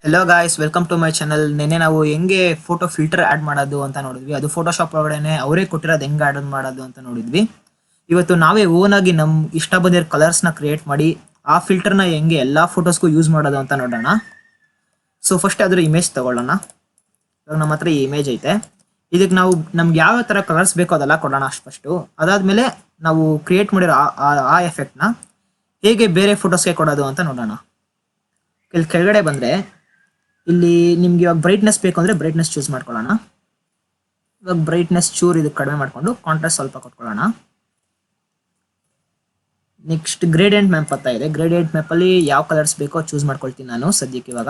Hello guys, welcome to my channel. ನೆನ್ನೆ ನಾವು ಹೆಂಗೆ ಫೋಟೋ ಫಿಲ್ಟರ್ ಆಡ್ ಮಾಡೋದು ಅಂತ ನೋಡಿದ್ವಿ. ಅದು ಫೋಟೋಶಾಪ್ ಒಳಗಡೆ ಅವರೇ ಕೊಟ್ಟಿರೋದು ಹೆಂಗೆ ಆಡ್ ಮಾಡೋದು ಅಂತ ನೋಡಿದ್ವಿ. ಇವತ್ತು ನಾವೇ ಓನ್ ಆಗಿ ನಮ್ ಇಷ್ಟ ಬಂದಿರೋ ಕಲರ್ಸ್ ನ ಕ್ರಿಯೇಟ್ ಮಾಡಿ ಆ ಫಿಲ್ಟರ್ ನ ಹೆಂಗೆ ಎಲ್ಲಾ ಫೋಟೋಸ್ಗೂ ಯೂಸ್ ಮಾಡೋದು ಅಂತ ನೋಡೋಣ. ಸೊ ಫಸ್ಟ್ ಅದ್ರ ಇಮೇಜ್ ತಗೊಳ್ಳೋಣ. ಇವಾಗ ನಮ್ಮ ಹತ್ರ ಈ ಇಮೇಜ್ ಐತೆ. ಇದಕ್ಕೆ ನಾವು ನಮ್ಗೆ ಯಾವ ತರ ಕಲರ್ಸ್ ಬೇಕೋ ಅದೆಲ್ಲ ಕೊಡೋಣ ಫಸ್ಟ್. ಅದಾದ್ಮೇಲೆ ನಾವು ಕ್ರಿಯೇಟ್ ಮಾಡಿರೋ ಆ ಎಫೆಕ್ಟ್ ನ ಹೇಗೆ ಬೇರೆ ಫೋಟೋಸ್ಗೆ ಕೊಡೋದು ಅಂತ ನೋಡೋಣ. ಇಲ್ಲಿ ಕೆಳಗಡೆ ಬಂದ್ರೆ ಇಲ್ಲಿ ನಿಮ್ಗೆ ಇವಾಗ ಬ್ರೈಟ್ನೆಸ್ ಬೇಕು ಅಂದ್ರೆ ಬ್ರೈಟ್ನೆಸ್ ಚೂಸ್ ಮಾಡ್ಕೊಳ್ಳೋಣ. ಇವಾಗ ಬ್ರೈಟ್ನೆಸ್ ಚೂರ್ ಇದು ಕಡಿಮೆ ಮಾಡ್ಕೊಂಡು ಕಾಂಟ್ರಾಸ್ಟ್ ಸ್ವಲ್ಪ ಕೊಟ್ಕೊಳ್ಳೋಣ. ನೆಕ್ಸ್ಟ್ ಗ್ರೇಡಿಯಂಟ್ ಮ್ಯಾಪ್ ಅಂತ ಇದೆ. ಗ್ರೇಡಿಯಂಟ್ ಮ್ಯಾಪ್ ಅಲ್ಲಿ ಯಾವ ಕಲರ್ಸ್ ಬೇಕೋ ಚೂಸ್ ಮಾಡ್ಕೊಳ್ತೀನಿ ನಾನು ಸದ್ಯಕ್ಕೆ. ಇವಾಗ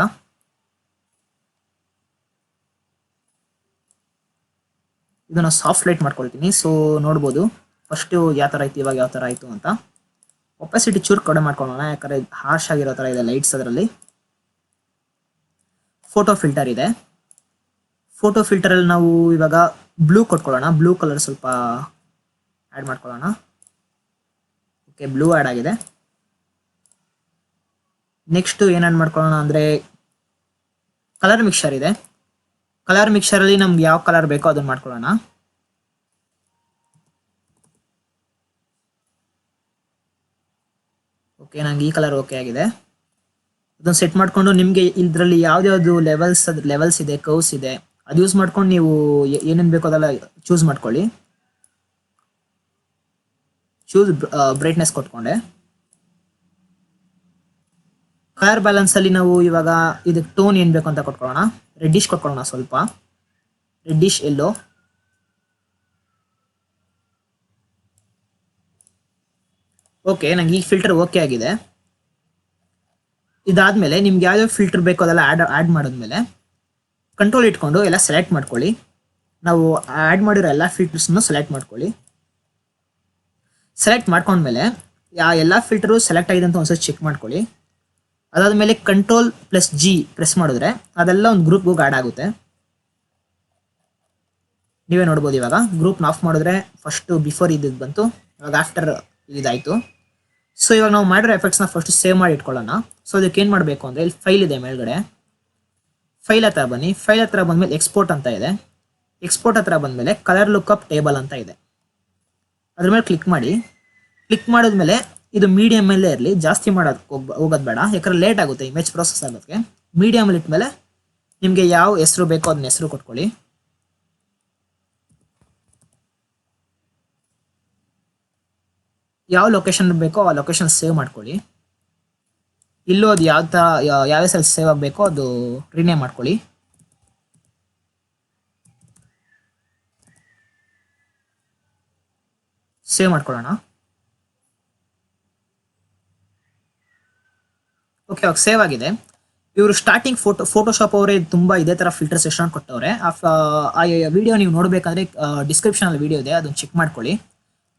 ಇದನ್ನ ಸಾಫ್ಟ್ ಲೈಟ್ ಮಾಡ್ಕೊಳ್ತೀನಿ. ಸೊ ನೋಡ್ಬೋದು ಫಸ್ಟ್ ಯಾವ ತರ ಐತಿ, ಇವಾಗ ಯಾವ ತರ ಆಯ್ತು ಅಂತ. ಒಪಾಸಿಟಿ ಚೂರ್ ಕಡಿಮೆ ಮಾಡ್ಕೊಳ್ಳೋಣ, ಯಾಕಂದ್ರೆ ಹಾರ್ಶ್ ಆಗಿರೋ ತರ ಇದೆ ಲೈಟ್ಸ್ ಅದರಲ್ಲಿ. ಫೋಟೋ ಫಿಲ್ಟರ್ ಇದೆ. ಫೋಟೋ ಫಿಲ್ಟರ್ ಅಲ್ಲಿ ನಾವು ಇವಾಗ ಬ್ಲೂ ಕೊಟ್ಕೊಳ್ಳೋಣ. ಬ್ಲೂ ಕಲರ್ ಸ್ವಲ್ಪ ಆಡ್ ಮಾಡ್ಕೊಳ್ಳೋಣ. ಓಕೆ, ಬ್ಲೂ ಆಡ್ ಆಗಿದೆ. ನೆಕ್ಸ್ಟ್ ಏನ್ ಆಡ್ ಮಾಡ್ಕೊಳ್ಳೋಣ ಅಂದ್ರೆ ಕಲರ್ ಮಿಕ್ಸರ್ ಇದೆ. ಕಲರ್ ಮಿಕ್ಸರ್ ಅಲ್ಲಿ ನಮ್ಗೆ ಯಾವ ಕಲರ್ ಬೇಕೋ ಅದನ್ನ ಮಾಡ್ಕೊಳ್ಳೋಣ. ಓಕೆ, ನಂಗೆ ಈ ಕಲರ್ ಓಕೆ ಆಗಿದೆ. ಅದನ್ನ ಸೆಟ್ ಮಾಡ್ಕೊಂಡು ನಿಮ್ಗೆ ಇದ್ರಲ್ಲಿ ಯಾವ್ದಾವ್ದು ಲೆವೆಲ್ಸ್ ಇದೆ, ಕರ್ವ್ಸ್ ಇದೆ, ಅದು ಯೂಸ್ ಮಾಡ್ಕೊಂಡು ನೀವು ಏನೇನ್ ಬೇಕೋ ಅದೆಲ್ಲ ಚೂಸ್ ಮಾಡ್ಕೊಳ್ಳಿ. ಚೂಸ್ ಬ್ರೈಟ್ನೆಸ್ ಕೊಟ್ಕೊಂಡೆ. ಕಲರ್ ಬ್ಯಾಲೆನ್ಸ್ ಅಲ್ಲಿ ನಾವು ಇವಾಗ ಇದಕ್ಕೆ ಟೋನ್ ಏನ್ ಬೇಕು ಅಂತ ಕೊಟ್ಕೊಳ್ಳೋಣ. ರೆಡ್ಡಿಶ್ ಕೊಟ್ಕೊಳ್ಳೋಣ, ಸ್ವಲ್ಪ ರೆಡ್ಡಿಶ್ ಎಲ್ಲೋ. ಓಕೆ, ನಂಗೆ ಈ ಫಿಲ್ಟರ್ ಓಕೆ ಆಗಿದೆ. ಇದಾದ್ಮೇಲೆ ನಿಮ್ಗೆ ಯಾವ್ಯಾವ ಫಿಲ್ಟರ್ ಬೇಕೋ ಅದೆಲ್ಲ ಆಡ್ ಮಾಡಿದ್ಮೇಲೆ ಕಂಟ್ರೋಲ್ ಇಟ್ಕೊಂಡು ಎಲ್ಲ ಸೆಲೆಕ್ಟ್ ಮಾಡ್ಕೊಳ್ಳಿ. ನಾವು ಆಡ್ ಮಾಡಿರೋ ಎಲ್ಲ ಫಿಲ್ಟರ್ಸ್ನು ಸೆಲೆಕ್ಟ್ ಮಾಡ್ಕೊಳ್ಳಿ. ಸೆಲೆಕ್ಟ್ ಮಾಡ್ಕೊಂಡ್ಮೇಲೆ ಎಲ್ಲ ಫಿಲ್ಟರು ಸೆಲೆಕ್ಟ್ ಆಗಿದೆ ಅಂತ ಒಂದ್ಸತಿ ಚೆಕ್ ಮಾಡ್ಕೊಳ್ಳಿ. ಅದಾದ್ಮೇಲೆ ಕಂಟ್ರೋಲ್+G ಪ್ರೆಸ್ ಮಾಡಿದ್ರೆ ಅದೆಲ್ಲ ಒಂದು ಗ್ರೂಪ್ ಹೋಗಿ ಆಡ್ ಆಗುತ್ತೆ. ನೀವೇ ನೋಡ್ಬೋದು. ಇವಾಗ ಗ್ರೂಪ್ ಆಫ್ ಮಾಡಿದ್ರೆ ಫಸ್ಟ್ ಬಿಫೋರ್ ಇದ್ದಿದ್ದು ಬಂತು, ಇವಾಗ ಆಫ್ಟರ್ ಇದಾಯ್ತು. ಸೊ ಇವಾಗ ನಾವು ಮಾಡಿರೋ ಎಫೆಕ್ಟ್ಸ್ ನ ಫಸ್ಟ್ ಸೇವ್ ಮಾಡಿ ಇಟ್ಕೊಳ್ಳೋಣ. ಸೊ ಅದಕ್ಕೆ ಏನ್ ಮಾಡಬೇಕು ಅಂದ್ರೆ ಇಲ್ಲಿ ಫೈಲ್ ಇದೆ ಮೇಲ್ಗಡೆ. ಫೈಲ್ ಹತ್ರ ಬನ್ನಿ. ಫೈಲ್ ಹತ್ರ ಬಂದ್ಮೇಲೆ ಎಕ್ಸ್ಪೋರ್ಟ್ ಅಂತ ಇದೆ. ಎಕ್ಸ್ಪೋರ್ಟ್ ಹತ್ರ ಬಂದ್ಮೇಲೆ ಕಲರ್ ಲುಕ್ಅಪ್ ಟೇಬಲ್ ಅಂತ ಇದೆ. ಅದ್ರ ಮೇಲೆ ಕ್ಲಿಕ್ ಮಾಡಿ. ಕ್ಲಿಕ್ ಮಾಡಿದ್ಮೇಲೆ ಇದು ಮೀಡಿಯಂ ಅಲ್ಲೇ ಇರಲಿ, ಜಾಸ್ತಿ ಮಾಡೋದು ಹೋಗೋದು ಬೇಡ, ಯಾಕಂದ್ರೆ ಲೇಟ್ ಆಗುತ್ತೆ ಇಮೇಜ್ ಪ್ರೊಸೆಸ್ ಆಗೋದಕ್ಕೆ. ಮೀಡಿಯಂ ಅಲ್ಲಿ ಇಟ್ಮೇಲೆ ನಿಮ್ಗೆ ಯಾವ ಹೆಸರು ಬೇಕೋ ಅದನ್ನ ಹೆಸರು ಕೊಟ್ಕೊಳ್ಳಿ. ಯಾವ ಲೊಕೇಶನ್ ಬೇಕೋ ಆ ಲೊಕೇಶನ್ ಸೇವ್ ಮಾಡ್ಕೊಳ್ಳಿ. ಇಲ್ಲೂ ಅದು ಯಾವ ಸೈಜ್ ಸೇವ್ ಆಗಬೇಕೋ ಅದು ರಿನೇಮ್ ಮಾಡ್ಕೊಳ್ಳಿ. ಸೇವ್ ಮಾಡ್ಕೊಳ್ಳೋಣ. ಓಕೆ, ಅವಾಗ ಸೇವ್ ಆಗಿದೆ. ಇವರು ಸ್ಟಾರ್ಟಿಂಗ್ ಫೋಟೋಶಾಪ್ ಅವರೇ ತುಂಬಾ ಇದೇ ತರ ಫಿಲ್ಟರ್ ಸೆಷನ್ ಕೊಟ್ಟವ್ರೆ. ಆ ವಿಡಿಯೋ ನೀವು ನೋಡ್ಬೇಕಂದ್ರೆ ಡಿಸ್ಕ್ರಿಪ್ಷನ್ ಅಲ್ಲಿ ವಿಡಿಯೋ ಇದೆ, ಅದನ್ನ ಚೆಕ್ ಮಾಡ್ಕೊಳ್ಳಿ.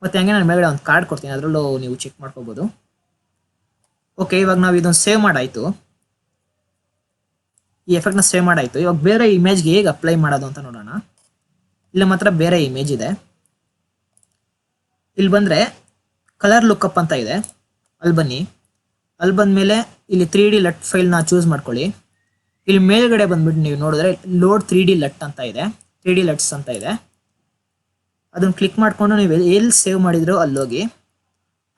ಮತ್ತೆ ಹಂಗೆ ನಾನು ಮೇಲ್ಗಡೆ ಒಂದು ಕಾರ್ಡ್ ಕೊಡ್ತೀನಿ, ಅದರಲ್ಲೂ ನೀವು ಚೆಕ್ ಮಾಡ್ಕೋಬಹುದು. ಓಕೆ, ಇವಾಗ ನಾವು ಇದನ್ನು ಸೇವ್ ಮಾಡಾಯ್ತು. ಈ ಎಫೆಕ್ಟ್ ನ ಸೇವ್ ಮಾಡಾಯ್ತು. ಇವಾಗ ಬೇರೆ ಇಮೇಜ್ಗೆ ಹೇಗೆ ಅಪ್ಲೈ ಮಾಡೋದು ಅಂತ ನೋಡೋಣ. ಇಲ್ಲಿ ಮಾತ್ರ ಬೇರೆ ಇಮೇಜ್ ಇದೆ. ಇಲ್ಲಿ ಬಂದ್ರೆ ಕಲರ್ ಲುಕ್ಅಪ್ ಅಂತ ಇದೆ, ಅಲ್ಲಿ ಬನ್ನಿ. ಅಲ್ಲಿ ಬಂದ್ಮೇಲೆ ಇಲ್ಲಿ 3D ಲಟ್ ಫೈಲ್ ನ ಚೂಸ್ ಮಾಡ್ಕೊಳ್ಳಿ. ಇಲ್ಲಿ ಮೇಲ್ಗಡೆ ಬಂದ್ಬಿಟ್ಟು ನೀವು ನೋಡಿದ್ರೆ ಲೋಡ್ 3D ಲಟ್ ಅಂತ ಇದೆ, 3D ಲಟ್ಸ್ ಅಂತ ಇದೆ. ಅದನ್ನ ಕ್ಲಿಕ್ ಮಾಡ್ಕೊಂಡು ನೀವು ಎಲ್ಲಿ ಸೇವ್ ಮಾಡಿದ್ರೋ ಅಲ್ಲಿ ಹೋಗಿ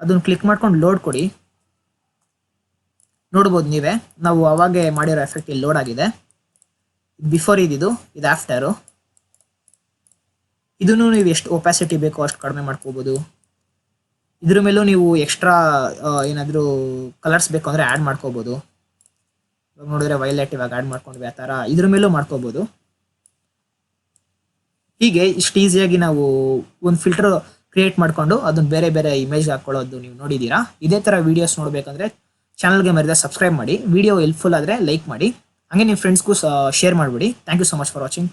ಅದನ್ನ ಕ್ಲಿಕ್ ಮಾಡ್ಕೊಂಡು ಲೋಡ್ ಕೊಡಿ. ನೋಡ್ಬೋದು ನೀವೇ, ನಾವು ಅವಾಗೆ ಮಾಡಿರೋ ಎಫೆಕ್ಟ್ ಇಲ್ಲಿ ಲೋಡ್ ಆಗಿದೆ. ಬಿಫೋರ್ ಇದು ಆಫ್ಟರು. ಇದನ್ನು ನೀವು ಎಷ್ಟು ಒಪಾಸಿಟಿ ಬೇಕೋ ಅಷ್ಟು ಕಡಿಮೆ ಮಾಡ್ಕೋಬಹುದು. ಇದ್ರ ಮೇಲೂ ನೀವು ಎಕ್ಸ್ಟ್ರಾ ಏನಾದರೂ ಕಲರ್ಸ್ ಬೇಕು ಅಂದ್ರೆ ಆಡ್ ಮಾಡ್ಕೋಬಹುದು. ಇವಾಗ ನೋಡಿದ್ರೆ ವೈಲೆಟ್ ಇವಾಗ ಆಡ್ ಮಾಡ್ಕೊಂಡ್ವಿ, ಆ ಥರ ಇದ್ರ ಮೇಲೂ ಮಾಡ್ಕೋಬಹುದು. ಹೀಗೆ ಇಷ್ಟು ಈಸಿಯಾಗಿ ನಾವು ಒಂದು ಫಿಲ್ಟರ್ ಕ್ರಿಯೇಟ್ ಮಾಡ್ಕೊಂಡು ಅದನ್ನ ಬೇರೆ ಬೇರೆ ಇಮೇಜ್ ಹಾಕೊಳ್ಳೋದು ನೀವು ನೋಡಿದ್ದೀರಾ. ಇದೇ ತರ ವಿಡಿಯೋಸ್ ನೋಡ್ಬೇಕಂದ್ರೆ ಚಾನಲ್ಗೆ ಮರಿದ ಸಬ್ಸ್ಕ್ರೈಬ್ ಮಾಡಿ. ವಿಡಿಯೋ ಹೆಲ್ಪ್ಫುಲ್ ಆದರೆ ಲೈಕ್ ಮಾಡಿ, ಹಾಗೆ ನಿಮ್ಮ ಫ್ರೆಂಡ್ಸ್ಗೂ ಶೇರ್ ಮಾಡಿಬಿಡಿ. Thank you so much for watching.